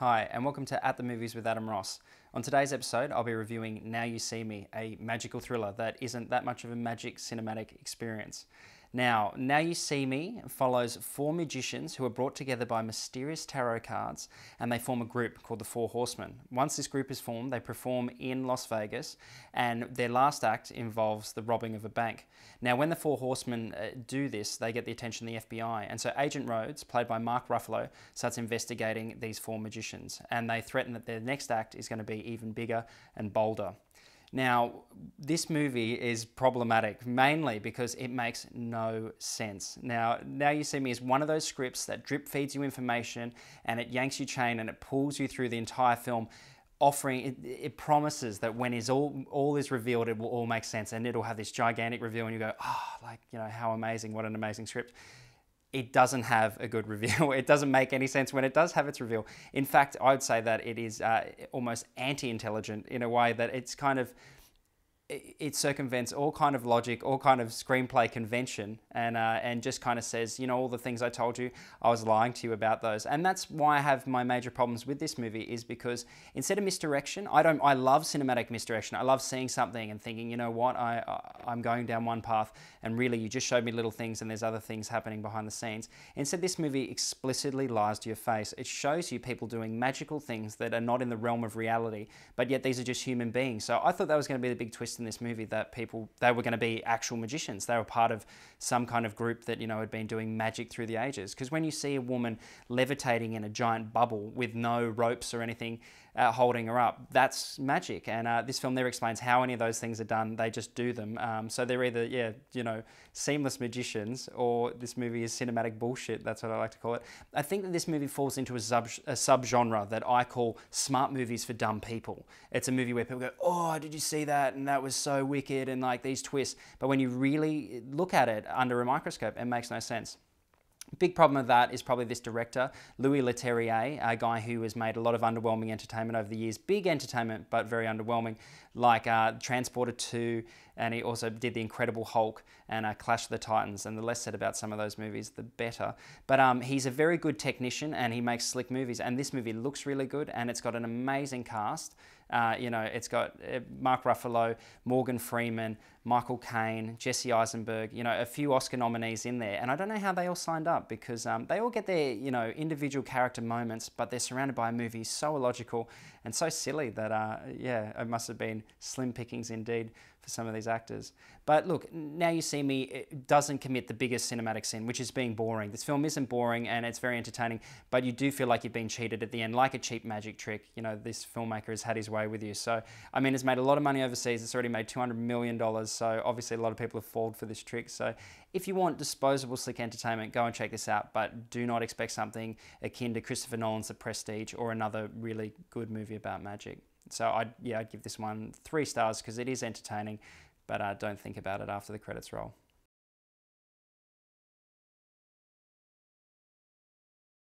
Hi, and welcome to At the Movies with Adam Ross. On today's episode, I'll be reviewing Now You See Me, a magical thriller that isn't that much of a magic cinematic experience. Now You See Me follows four magicians who are brought together by mysterious tarot cards, and they form a group called the Four Horsemen. Once this group is formed, they perform in Las Vegas, and their last act involves the robbing of a bank. Now, when the Four Horsemen do this, they get the attention of the FBI, and so Agent Rhodes, played by Mark Ruffalo, starts investigating these four magicians, and they threaten that their next act is going to be even bigger and bolder. Now, this movie is problematic, mainly because it makes no sense. Now You See Me is one of those scripts that drip feeds you information and it yanks you chain and it pulls you through the entire film, offering, it promises that when all is revealed, it will all make sense and it'll have this gigantic reveal and you go, how amazing, what an amazing script. It doesn't have a good reveal. It doesn't make any sense when it does have its reveal. In fact, I would say that it is almost anti-intelligent in a way that it circumvents all kind of logic, all kind of screenplay convention, and just kind of says, all the things I told you, I was lying to you about those. And that's why I have my major problems with this movie, is because instead of misdirection, I love cinematic misdirection. I love seeing something and thinking, you know what, I'm going down one path, and really you just showed me little things and there's other things happening behind the scenes. Instead, this movie explicitly lies to your face. It shows you people doing magical things that are not in the realm of reality, but yet these are just human beings. So I thought that was going to be the big twist in this movie, that they were going to be actual magicians. They were part of some kind of group that, had been doing magic through the ages. Because when you see a woman levitating in a giant bubble with no ropes or anything holding her up, that's magic. And this film never explains how any of those things are done. They just do them. So they're either, seamless magicians, or this movie is cinematic bullshit. That's what I like to call it. I think that this movie falls into a subgenre that I call smart movies for dumb people. It's a movie where people go, oh, did you see that? And that was so wicked, and like these twists. But when you really look at it under a microscope, it makes no sense. Big problem with that is probably this director, Louis Leterrier, a guy who has made a lot of underwhelming entertainment over the years. Big entertainment, but very underwhelming, like Transporter 2, and he also did The Incredible Hulk and Clash of the Titans, and the less said about some of those movies, the better. But he's a very good technician, and he makes slick movies, and this movie looks really good, and it's got an amazing cast. It's got Mark Ruffalo, Morgan Freeman, Michael Caine, Jesse Eisenberg, a few Oscar nominees in there. And I don't know how they all signed up, because they all get their, individual character moments, but they're surrounded by a movie so illogical and so silly that, it must have been slim pickings indeed for some of these actors. But look, Now You See Me, it doesn't commit the biggest cinematic sin, which is being boring. This film isn't boring and it's very entertaining, but you do feel like you've been cheated at the end, like a cheap magic trick. This filmmaker has had his way with you. So, it's made a lot of money overseas. It's already made $200 million. So obviously a lot of people have fallen for this trick. So if you want disposable, slick entertainment, go and check this out, but do not expect something akin to Christopher Nolan's The Prestige or another really good movie about magic. So I'd give this one 3 stars because it is entertaining, but don't think about it after the credits roll.